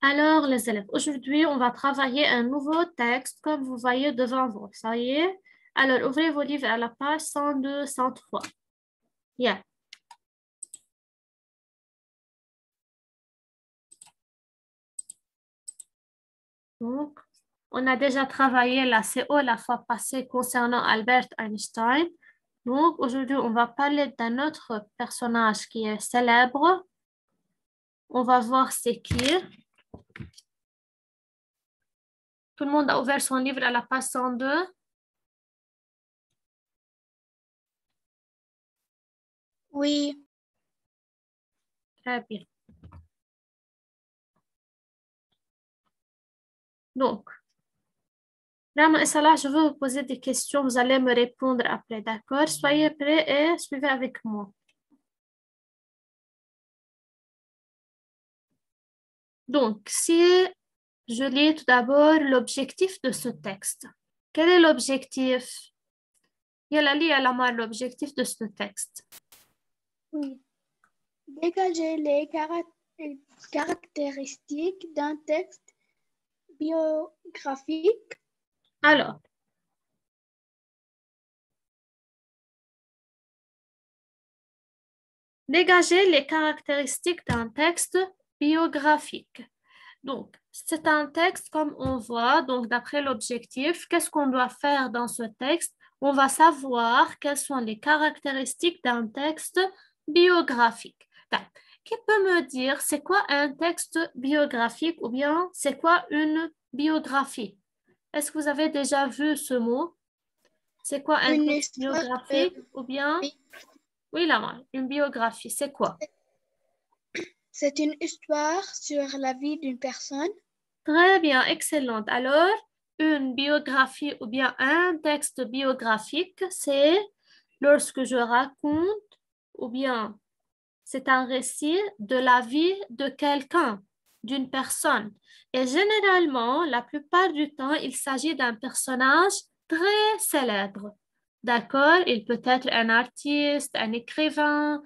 Alors, les élèves, aujourd'hui, on va travailler un nouveau texte, comme vous voyez devant vous. Ça y est? Alors, ouvrez vos livres à la page 102, 103. Yeah. Donc, on a déjà travaillé la CO la fois passée concernant Albert Einstein. Donc, aujourd'hui, on va parler d'un autre personnage qui est célèbre. On va voir c'est qui. Tout le monde a ouvert son livre à la page 102. Oui. Très bien. Donc, Rama et Salah, je vais vous poser des questions. Vous allez me répondre après, d'accord? Soyez prêts et suivez avec moi. Donc, si je lis tout d'abord l'objectif de ce texte. Quel est l'objectif? Yalla li Alamar, l'objectif de ce texte. Oui. Dégager les caractéristiques d'un texte biographique. Alors, dégager les caractéristiques d'un texte biographique. Donc, c'est un texte comme on voit, donc d'après l'objectif, qu'est-ce qu'on doit faire dans ce texte? On va savoir quelles sont les caractéristiques d'un texte biographique. Donc, qui peut me dire c'est quoi un texte biographique ou bien c'est quoi une biographie? Est-ce que vous avez déjà vu ce mot? C'est quoi un Une texte histoire biographique ou bien... Oui, là, une biographie, c'est quoi? C'est une histoire sur la vie d'une personne. Très bien, excellente. Alors, une biographie ou bien un texte biographique, c'est lorsque je raconte ou bien c'est un récit de la vie de quelqu'un, d'une personne. Et généralement, la plupart du temps, il s'agit d'un personnage très célèbre. D'accord? Il peut être un artiste, un écrivain.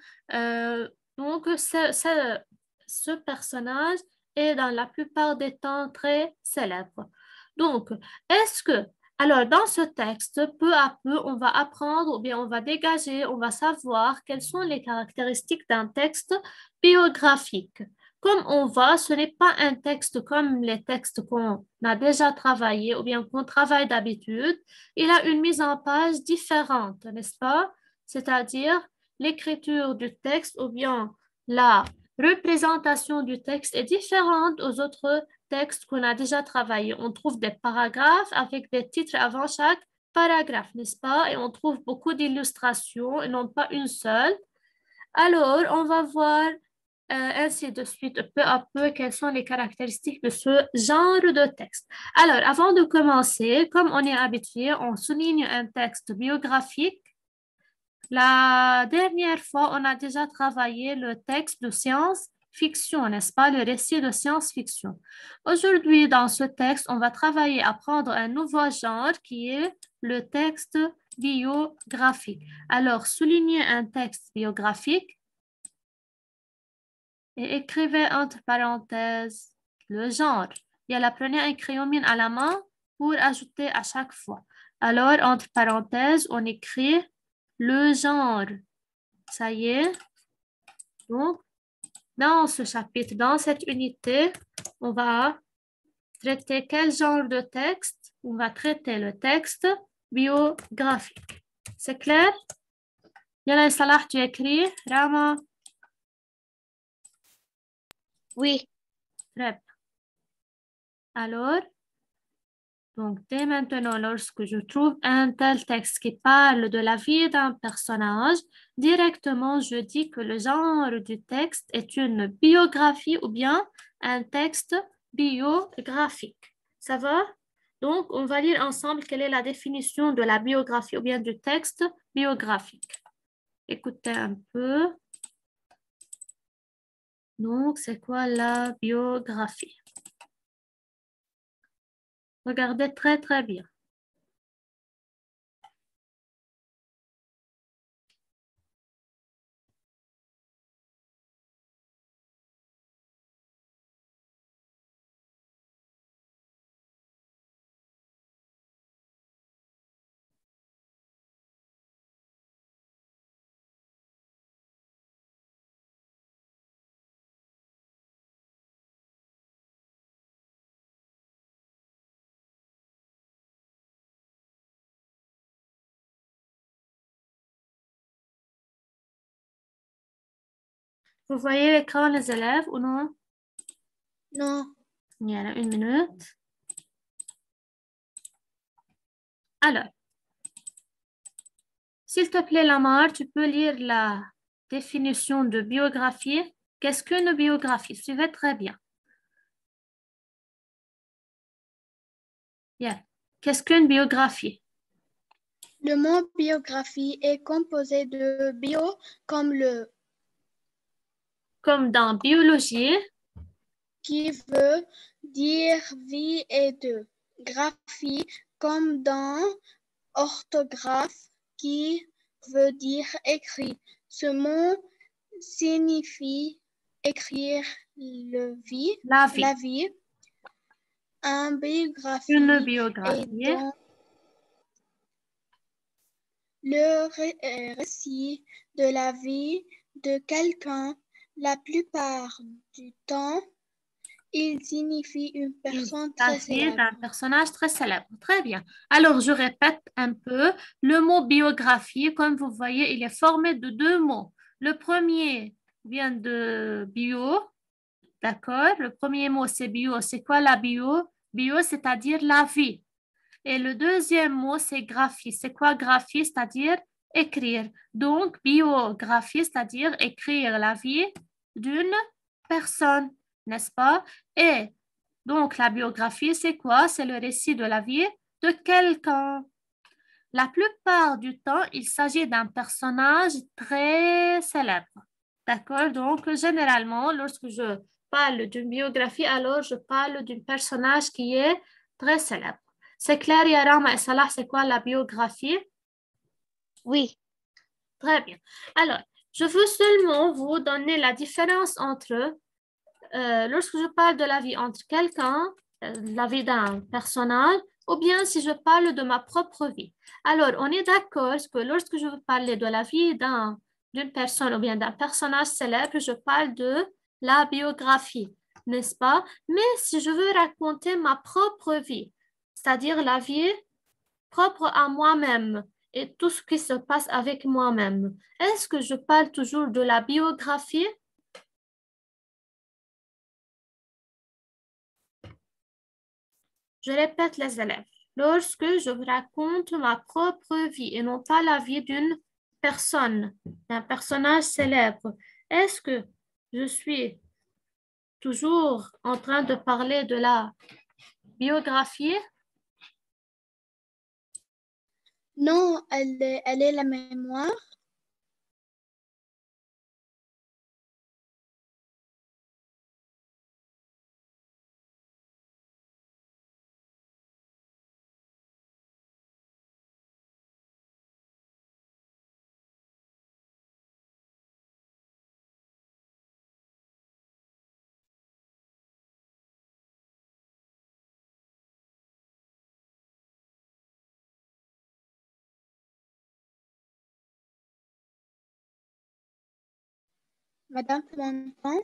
Donc, ce personnage est dans la plupart des temps très célèbre. Donc, est-ce que, alors dans ce texte, peu à peu, on va apprendre ou bien on va dégager, on va savoir quelles sont les caractéristiques d'un texte biographique. Comme on voit, ce n'est pas un texte comme les textes qu'on a déjà travaillé ou bien qu'on travaille d'habitude. Il a une mise en page différente, n'est-ce pas? C'est-à-dire l'écriture du texte ou bien la représentation du texte est différente aux autres textes qu'on a déjà travaillés. On trouve des paragraphes avec des titres avant chaque paragraphe, n'est-ce pas? Et on trouve beaucoup d'illustrations et non pas une seule. Alors, on va voir ainsi de suite, peu à peu, quelles sont les caractéristiques de ce genre de texte. Alors, avant de commencer, comme on est habitué, on souligne un texte biographique. La dernière fois, on a déjà travaillé le texte de science-fiction, n'est-ce pas, le récit de science-fiction. Aujourd'hui, dans ce texte, on va travailler à prendre un nouveau genre qui est le texte biographique. Alors, soulignez un texte biographique et écrivez entre parenthèses le genre. Et là, prenez un crayon mine à la main pour ajouter à chaque fois. Alors, entre parenthèses, on écrit le genre. Ça y est. Donc, dans ce chapitre, dans cette unité, on va traiter quel genre de texte? On va traiter le texte biographique. C'est clair? Yana Salah, tu écris. Rama. Oui. Très bien. Alors, donc dès maintenant, lorsque je trouve un tel texte qui parle de la vie d'un personnage, directement, je dis que le genre du texte est une biographie ou bien un texte biographique. Ça va? Donc, on va lire ensemble quelle est la définition de la biographie ou bien du texte biographique. Écoutez un peu. Donc, c'est quoi la biographie? Regardez très, très bien. Vous voyez l'écran, les élèves, ou non? Non. Il y a une minute. Alors, s'il te plaît, Lamar, tu peux lire la définition de biographie. Qu'est-ce qu'une biographie? Suivez très bien. Yeah. Qu'est-ce qu'une biographie? Le mot biographie est composé de bio Comme dans biologie, qui veut dire vie et de graphie comme dans orthographe qui veut dire écrit. Ce mot signifie écrire la vie. la vie. Une biographie Une biographie. est donc le récit de la vie de quelqu'un. La plupart du temps, il signifie une personne très célèbre. Un personnage très célèbre. Très bien. Alors, je répète un peu. Le mot biographie, comme vous voyez, il est formé de deux mots. Le premier vient de bio. D'accord? Le premier mot, c'est bio. C'est quoi la bio? Bio, c'est-à-dire la vie. Et le deuxième mot, c'est graphie. C'est quoi graphie? C'est-à-dire écrire. Donc, biographie, c'est-à-dire écrire la vie d'une personne, n'est-ce pas? Et donc, la biographie, c'est quoi? C'est le récit de la vie de quelqu'un. La plupart du temps, il s'agit d'un personnage très célèbre. D'accord? Donc, généralement, lorsque je parle d'une biographie, alors je parle d'un personnage qui est très célèbre. C'est clair, Yarama et Salah, c'est quoi la biographie? Oui. Très bien. Alors, je veux seulement vous donner la différence entre, lorsque je parle de la vie entre quelqu'un, la vie d'un personnage, ou bien si je parle de ma propre vie. Alors, on est d'accord que lorsque je veux parler de la vie d'une personne ou bien d'un personnage célèbre, je parle de la biographie, n'est-ce pas? Mais si je veux raconter ma propre vie, c'est-à-dire la vie propre à moi-même et tout ce qui se passe avec moi-même, est-ce que je parle toujours de la biographie? Je répète les élèves. Lorsque je vous raconte ma propre vie et non pas la vie d'une personne, d'un personnage célèbre, est-ce que je suis toujours en train de parler de la biographie? Non, elle est la mémoire. Madame, tu m'entends?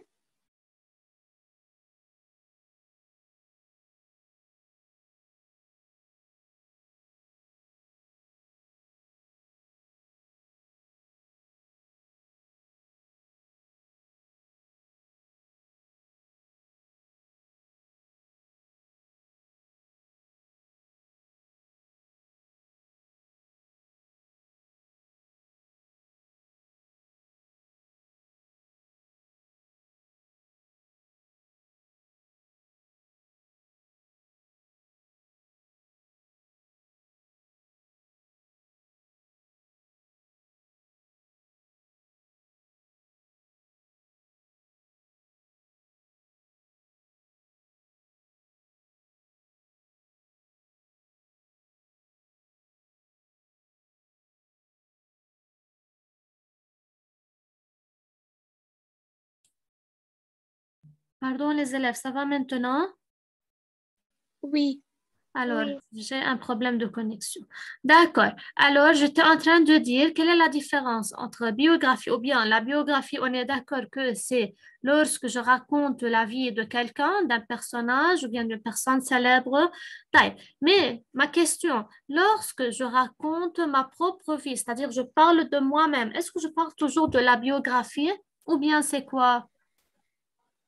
Pardon les élèves, ça va maintenant? Oui. Alors, j'ai un problème de connexion. D'accord. Alors, j'étais en train de dire quelle est la différence entre biographie ou bien la biographie, on est d'accord que c'est lorsque je raconte la vie de quelqu'un, d'un personnage ou bien d'une personne célèbre. Mais ma question, lorsque je raconte ma propre vie, c'est-à-dire je parle de moi-même, est-ce que je parle toujours de la biographie? Ou bien c'est quoi?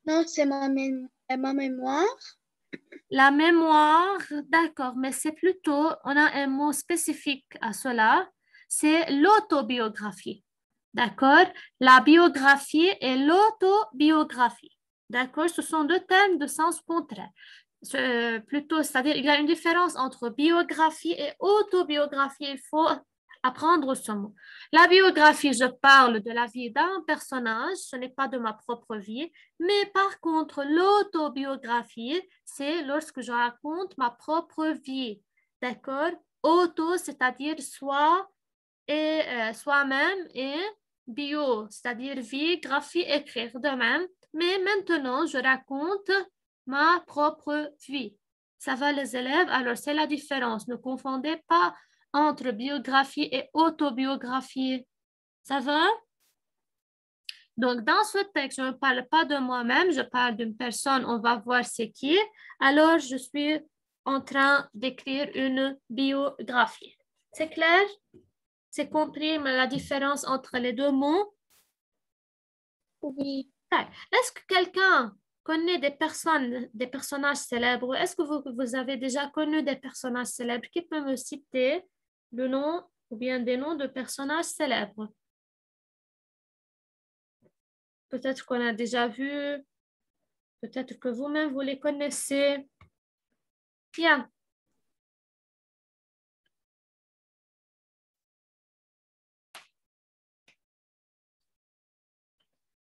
Non, c'est ma mémoire. La mémoire, d'accord, mais c'est plutôt, on a un mot spécifique à cela, c'est l'autobiographie. D'accord? La biographie et l'autobiographie. D'accord? Ce sont deux termes de sens contraire. Plutôt, c'est-à-dire, il y a une différence entre biographie et autobiographie. Il faut apprendre ce mot. La biographie, je parle de la vie d'un personnage, ce n'est pas de ma propre vie. Mais par contre, l'autobiographie, c'est lorsque je raconte ma propre vie. D'accord? Auto, c'est-à-dire soi et soi-même et bio, c'est-à-dire vie, graphie, écrire de même. Mais maintenant, je raconte ma propre vie. Ça va les élèves? Alors, c'est la différence. Ne confondez pas entre biographie et autobiographie. Ça va? Donc, dans ce texte, je ne parle pas de moi-même, je parle d'une personne, on va voir c'est qui. Alors, je suis en train d'écrire une biographie. C'est clair? C'est compris la différence entre les deux mots? Oui. Est-ce que quelqu'un connaît des personnes, des personnages célèbres? Est-ce que vous avez déjà connu des personnages célèbres? Qui peut me citer le nom ou bien des noms de personnages célèbres? Peut-être qu'on a déjà vu, peut-être que vous-même vous les connaissez. Bien.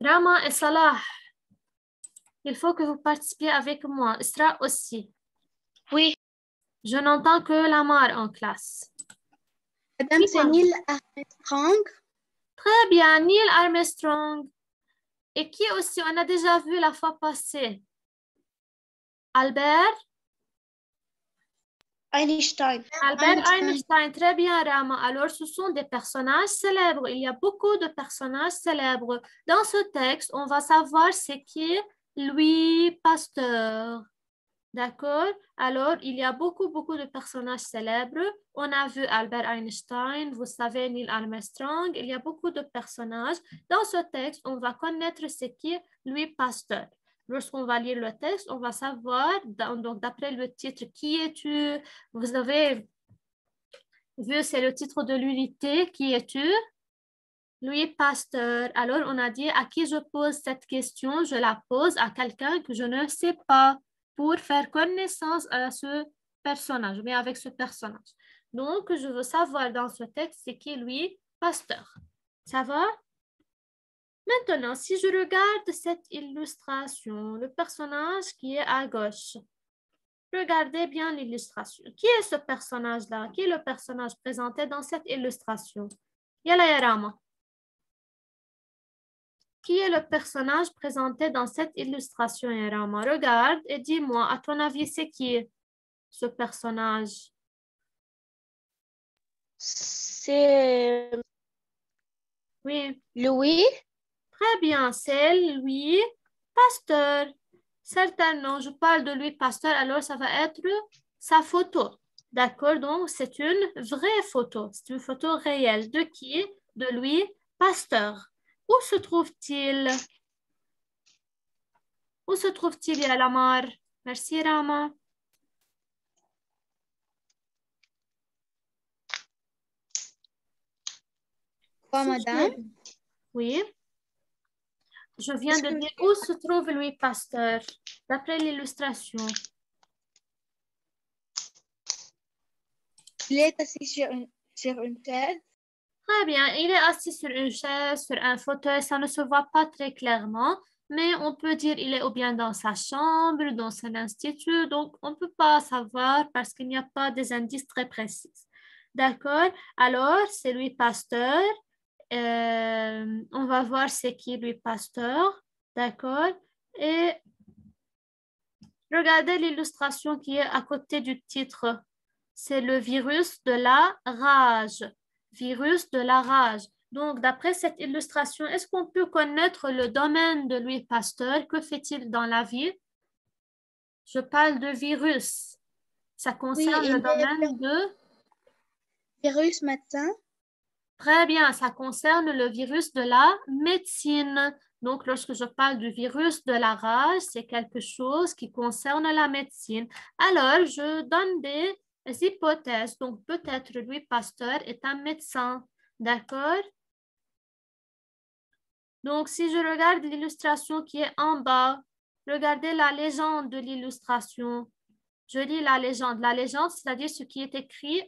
Rama et Salah, il faut que vous participiez avec moi. Isra aussi. Oui. Je n'entends que Lamar en classe. Madame, c'est Neil Armstrong. Très bien, Neil Armstrong. Et qui aussi, on a déjà vu la fois passée? Albert? Einstein. Albert Einstein, très bien, Rama. Alors, ce sont des personnages célèbres. Il y a beaucoup de personnages célèbres. Dans ce texte, on va savoir c'est qui Louis Pasteur. D'accord? Alors, il y a beaucoup de personnages célèbres. On a vu Albert Einstein, vous savez, Neil Armstrong. Il y a beaucoup de personnages. Dans ce texte, on va connaître ce qui est Louis Pasteur. Lorsqu'on va lire le texte, on va savoir, donc d'après le titre, qui es-tu? Vous avez vu, c'est le titre de l'unité, qui es-tu? Louis Pasteur. Alors, on a dit à qui je pose cette question? Je la pose à quelqu'un que je ne sais pas pour faire connaissance à ce personnage, mais avec ce personnage. Donc, je veux savoir dans ce texte, c'est qui Louis Pasteur. Ça va? Maintenant, si je regarde cette illustration, le personnage qui est à gauche, regardez bien l'illustration. Qui est ce personnage-là? Qui est le personnage présenté dans cette illustration? Yala Yarama. Qui est le personnage présenté dans cette illustration, Yarama? Regarde et dis-moi, à ton avis, c'est qui ce personnage? C'est Oui, Louis. très bien, c'est Louis Pasteur. Certainement, je parle de Louis Pasteur, alors ça va être sa photo. D'accord, donc c'est une vraie photo. C'est une photo réelle. De qui? De Louis Pasteur. Où se trouve-t-il? Où se trouve-t-il, Yalamar? Merci, Rama. Quoi, madame? Oui. Je viens de dire où se trouve Louis Pasteur, d'après l'illustration. Il est assis sur une chaise. Très bien, il est assis sur une chaise, sur un fauteuil, ça ne se voit pas très clairement, mais on peut dire il est ou bien dans sa chambre, dans son institut, donc on ne peut pas savoir parce qu'il n'y a pas des indices très précis. D'accord? Alors, c'est Louis Pasteur. On va voir c'est qui Louis Pasteur. D'accord? Et regardez l'illustration qui est à côté du titre. C'est le virus de la rage. Virus de la rage. Donc, d'après cette illustration, est-ce qu'on peut connaître le domaine de Louis Pasteur? Que fait-il dans la vie? Je parle de virus. Ça concerne le domaine de... Virus médecin. Très bien, ça concerne le virus de la médecine. Donc, lorsque je parle du virus de la rage, c'est quelque chose qui concerne la médecine. Alors, je donne des hypothèses. Donc, peut-être Louis Pasteur est un médecin. D'accord? Donc, si je regarde l'illustration qui est en bas, regardez la légende de l'illustration. Je lis la légende. La légende, c'est-à-dire ce qui est écrit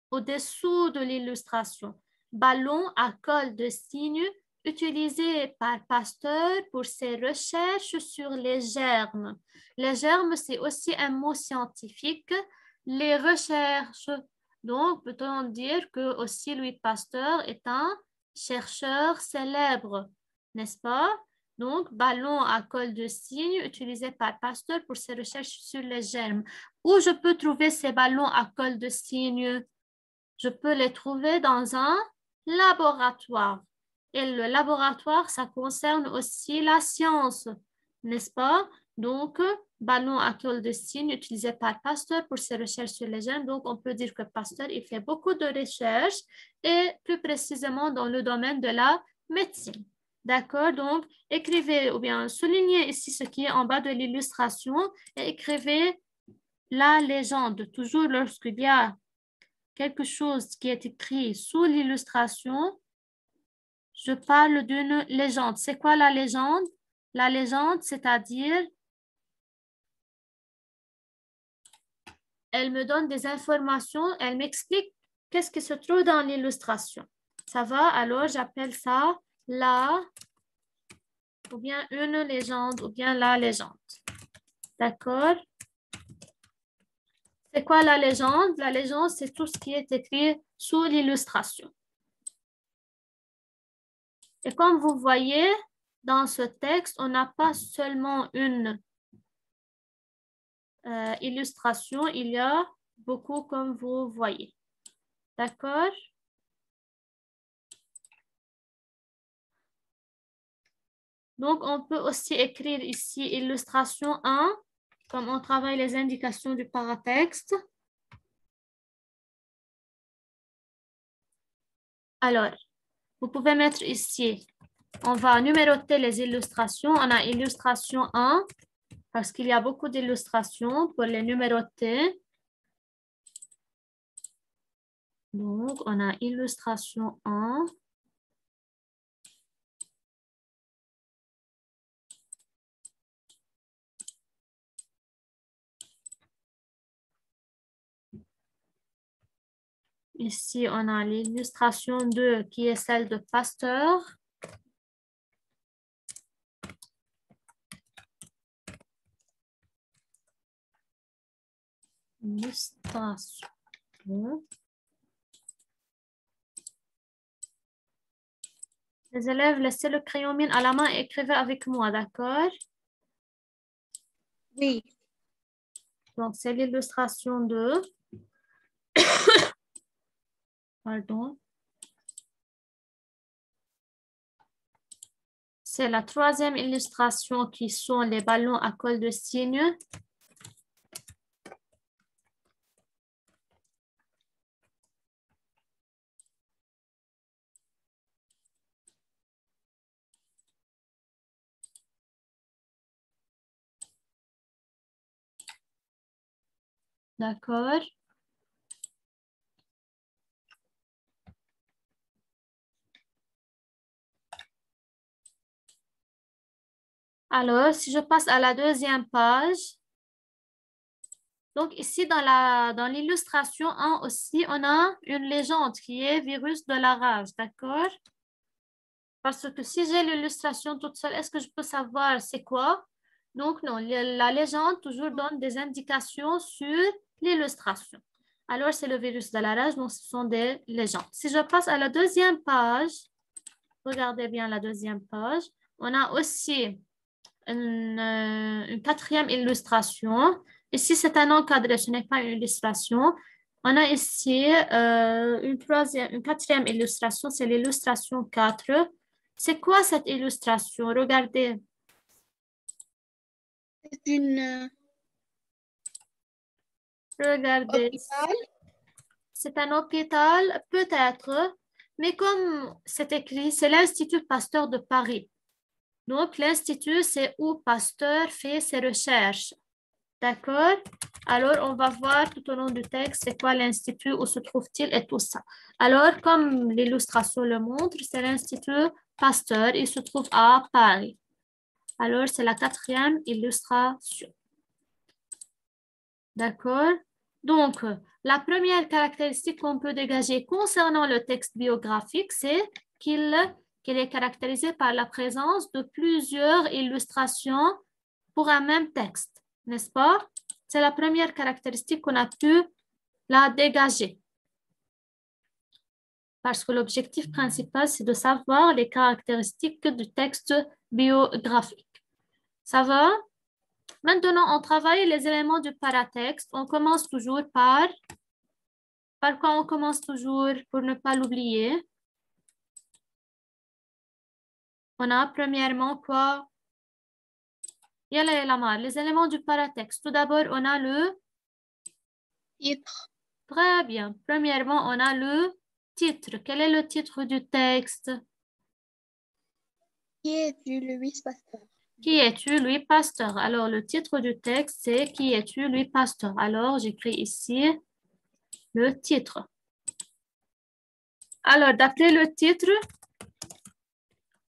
au-dessous de l'illustration. Ballon à col de cygne utilisé par Pasteur pour ses recherches sur les germes. Les germes, c'est aussi un mot scientifique. Les recherches. Donc, peut-on dire que aussi Louis Pasteur est un chercheur célèbre, n'est-ce pas? Donc, ballon à col de cygne utilisé par Pasteur pour ses recherches sur les germes. Où je peux trouver ces ballons à col de cygne? Je peux les trouver dans un laboratoire. Et le laboratoire, ça concerne aussi la science, n'est-ce pas? Donc, ballon à col de cygne utilisé par Pasteur pour ses recherches sur les germes. Donc, on peut dire que Pasteur, il fait beaucoup de recherches et plus précisément dans le domaine de la médecine. D'accord? Donc, écrivez ou bien soulignez ici ce qui est en bas de l'illustration et écrivez la légende. Toujours lorsqu'il y a quelque chose qui est écrit sous l'illustration, je parle d'une légende. C'est quoi la légende? La légende, c'est-à-dire, elle me donne des informations, elle m'explique qu'est-ce qui se trouve dans l'illustration. Ça va? Alors, j'appelle ça la, ou bien une légende, ou bien la légende. D'accord? C'est quoi la légende? La légende, c'est tout ce qui est écrit sous l'illustration. Et comme vous voyez, dans ce texte, on n'a pas seulement une illustration, il y a beaucoup comme vous voyez. D'accord? Donc, on peut aussi écrire ici illustration 1, comme on travaille les indications du paratexte. Alors, vous pouvez mettre ici, on va numéroter les illustrations. On a illustration 1, parce qu'il y a beaucoup d'illustrations pour les numéroter. Donc, on a illustration 1. Ici, on a l'illustration 2 qui est celle de Pasteur. Illustration. Les élèves, laissez le crayon mine à la main et écrivez avec moi, d'accord? Oui. Donc, c'est l'illustration 2. Pardon. C'est la troisième illustration qui sont les ballons à col de cygne. D'accord. Alors, si je passe à la deuxième page, donc ici dans l'illustration 1 aussi, on a une légende qui est virus de la rage, d'accord? Parce que si j'ai l'illustration toute seule, est-ce que je peux savoir c'est quoi? Donc non, la légende toujours donne des indications sur l'illustration. Alors, c'est le virus de la rage, donc ce sont des légendes. Si je passe à la deuxième page, regardez bien la deuxième page, on a aussi une quatrième illustration. Ici, c'est un encadré, ce n'est pas une illustration. On a ici une quatrième illustration, c'est l'illustration 4. C'est quoi cette illustration? Regardez. C'est une Regardez. hôpital. C'est un hôpital, peut-être, mais comme c'est écrit, c'est l'Institut Pasteur de Paris. Donc, l'Institut, c'est où Pasteur fait ses recherches. D'accord? Alors, on va voir tout au long du texte, c'est quoi l'Institut, où se trouve-t-il et tout ça. Alors, comme l'illustration le montre, c'est l'Institut Pasteur. Il se trouve à Paris. Alors, c'est la 4e illustration. D'accord? Donc, la première caractéristique qu'on peut dégager concernant le texte biographique, c'est qu'il est caractérisé par la présence de plusieurs illustrations pour un même texte, n'est-ce pas? C'est la première caractéristique qu'on a pu la dégager. Parce que l'objectif principal, c'est de savoir les caractéristiques du texte biographique. Ça va? Maintenant, on travaille les éléments du paratexte. On commence toujours par... Par quoi on commence toujours pour ne pas l'oublier? On a premièrement quoi? Yalla yalla mar. Les éléments du paratexte. Tout d'abord, on a le... Titre. Très bien. Premièrement, on a le titre. Quel est le titre du texte? Qui es-tu, Louis Pasteur? Qui es-tu, Louis Pasteur? Alors, le titre du texte, c'est Qui es-tu, Louis Pasteur? Alors, j'écris ici le titre. Alors, d'après le titre,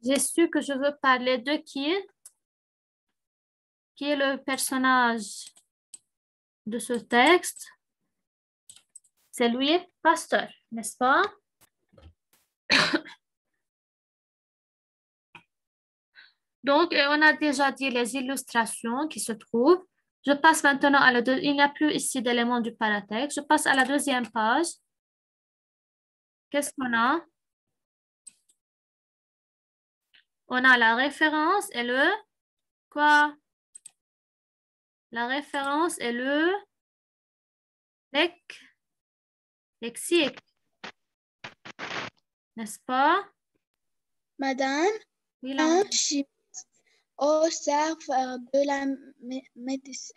j'ai su que je veux parler de qui? Qui est le personnage de ce texte? C'est Louis Pasteur, n'est-ce pas? Donc, on a déjà dit les illustrations qui se trouvent. Je passe maintenant à la deuxième. Il n'y a plus ici d'éléments du paratexte. Je passe à la deuxième page. Qu'est-ce qu'on a? On a la référence et le quoi? La référence et le lexique. N'est-ce pas? Madame, Oui, un chimiste au serveur de la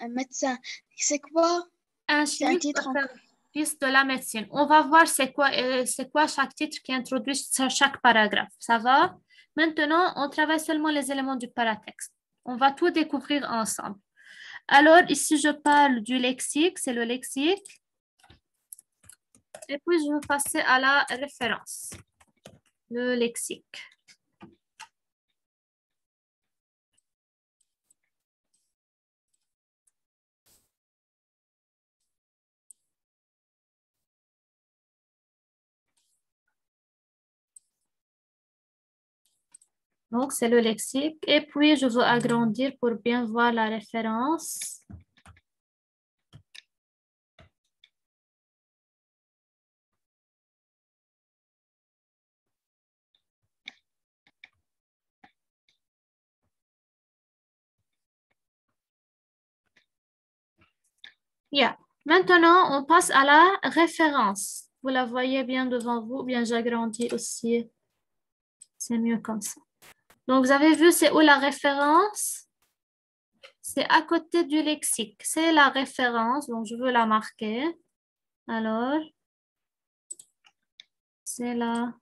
médecin. C'est quoi? un C'est un chimiste titre au en... service de la médecine. On va voir c'est quoi chaque titre qui introduit chaque paragraphe. Ça va? Maintenant, on travaille seulement les éléments du paratexte. On va tout découvrir ensemble. Alors, ici, je parle du lexique, c'est le lexique. Et puis, je vais passer à la référence, le lexique. Donc, c'est le lexique. Et puis, je veux agrandir pour bien voir la référence. Yeah. Maintenant, on passe à la référence. Vous la voyez bien devant vous, bien j'agrandis aussi. C'est mieux comme ça. Donc, vous avez vu, c'est où la référence? C'est à côté du lexique. C'est la référence, donc je veux la marquer. Alors, c'est là.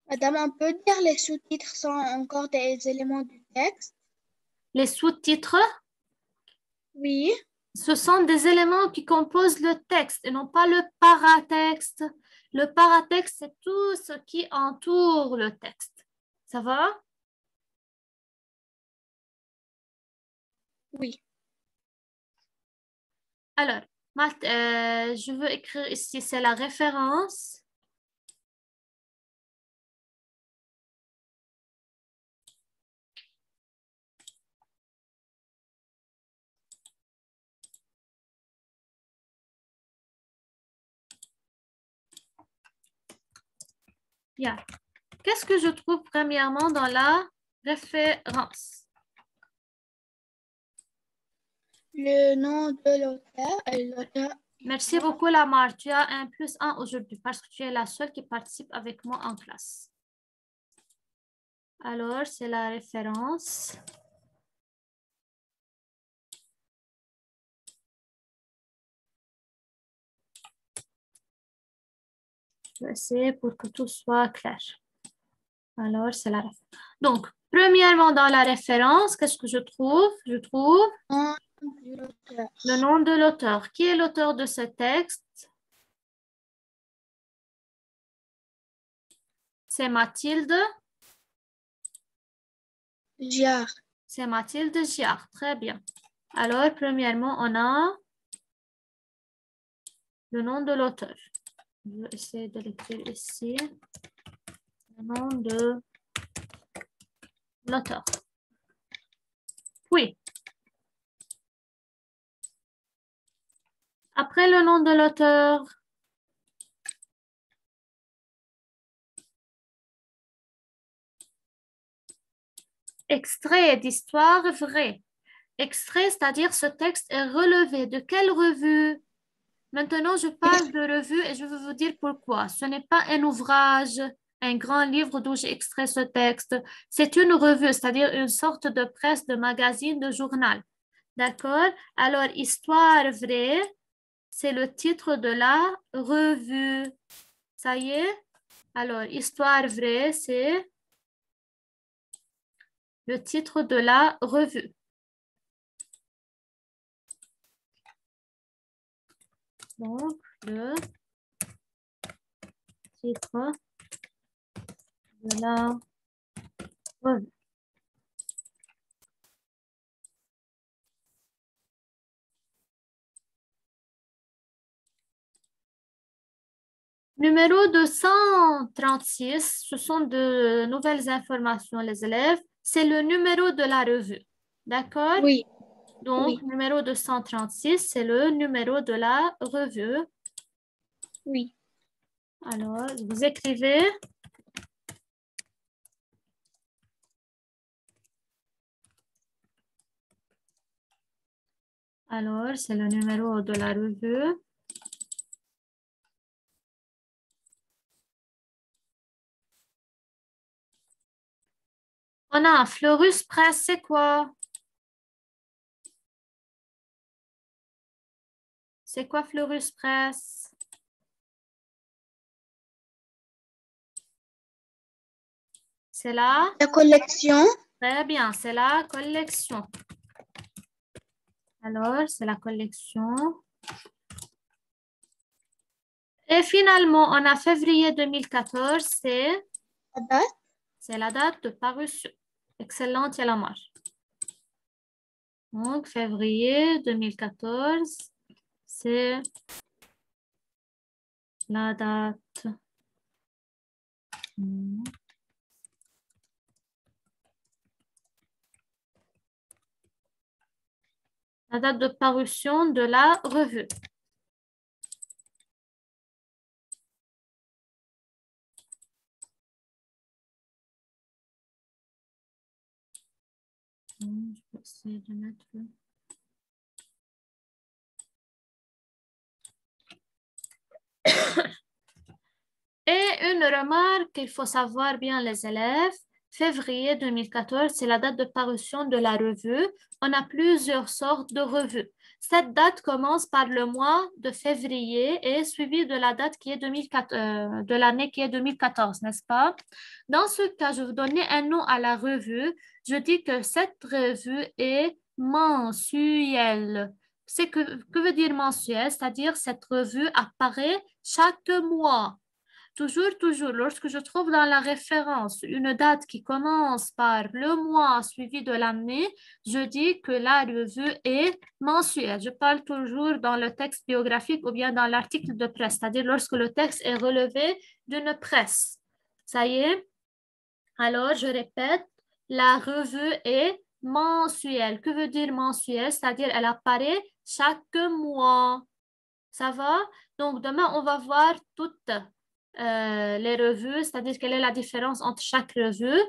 Madame, on peut dire les sous-titres sont encore des éléments du texte? Les sous-titres, Oui. ce sont des éléments qui composent le texte et non pas le paratexte. Le paratexte, c'est tout ce qui entoure le texte. Ça va? Oui. Alors, je veux écrire ici, c'est la référence. Yeah. Qu'est-ce que je trouve premièrement dans la référence? Le nom de l'auteur. Merci beaucoup, Lamar. Tu as un +1 aujourd'hui parce que tu es la seule qui participe avec moi en classe. Alors, c'est la référence. Je vais essayer pour que tout soit clair. Alors, c'est la référence. Donc, premièrement, dans la référence, qu'est-ce que je trouve? Je trouve le nom de l'auteur. Qui est l'auteur de ce texte? C'est Mathilde Giard. C'est Mathilde Giard. Très bien. Alors, premièrement, on a le nom de l'auteur. Je vais essayer de l'écrire ici. Le nom de l'auteur. Oui. Après le nom de l'auteur, extrait d'histoire vraie. Extrait, c'est-à-dire ce texte est relevé. De quelle revue? Maintenant, je parle de revue et je vais vous dire pourquoi. Ce n'est pas un ouvrage, un grand livre d'où j'ai extrait ce texte. C'est une revue, c'est-à-dire une sorte de presse, de magazine, de journal. D'accord? Alors, histoire vraie, c'est le titre de la revue. Ça y est? Alors, histoire vraie, c'est le titre de la revue. Donc, le titre de la revue. Numéro 236, ce sont de nouvelles informations, les élèves. C'est le numéro de la revue. D'accord? Oui. Donc, Oui. numéro 236, c'est le numéro de la revue. Oui. Alors, vous écrivez. Alors, c'est le numéro de la revue. On a Fleurus Press, c'est quoi? C'est quoi Fleurus Press? C'est la collection. Très bien, c'est la collection. Alors, c'est la collection. Et finalement, on a février 2014, c'est La date. C'est la date de parution. Excellente, il y a la marge. Donc, février 2014, c'est la date. La date de parution de la revue. Je vais essayer de mettre... Et une remarque qu'il faut savoir bien les élèves, février 2014, c'est la date de parution de la revue. On a plusieurs sortes de revues. Cette date commence par le mois de février et est suivie de la date qui est de l'année qui est 2014, n'est-ce pas? Dans ce cas, je vais vous donner un nom à la revue. Je dis que cette revue est mensuelle. Que veut dire mensuel? C'est-à-dire cette revue apparaît chaque mois. Toujours, lorsque je trouve dans la référence une date qui commence par le mois suivi de l'année, je dis que la revue est mensuelle. Je parle toujours dans le texte biographique ou bien dans l'article de presse, c'est-à-dire lorsque le texte est relevé d'une presse. Ça y est? Alors, je répète, la revue est mensuelle. Que veut dire mensuelle? C'est-à-dire elle apparaît chaque mois. Ça va? Donc, demain, on va voir toutes les revues, c'est-à-dire quelle est la différence entre chaque revue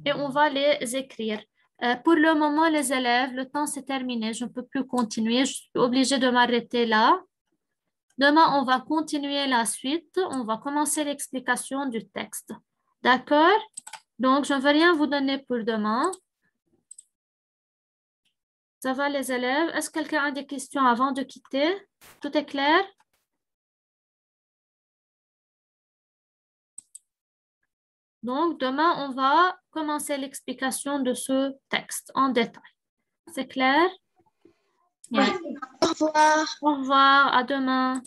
et on va les écrire. Pour le moment, les élèves, le temps s'est terminé. Je ne peux plus continuer. Je suis obligée de m'arrêter là. Demain, on va continuer la suite. On va commencer l'explication du texte. D'accord? Donc, je ne veux rien vous donner pour demain. Ça va, les élèves? Est-ce que quelqu'un a des questions avant de quitter? Tout est clair? Donc, demain, on va commencer l'explication de ce texte en détail. C'est clair? Au revoir. Au revoir, à demain.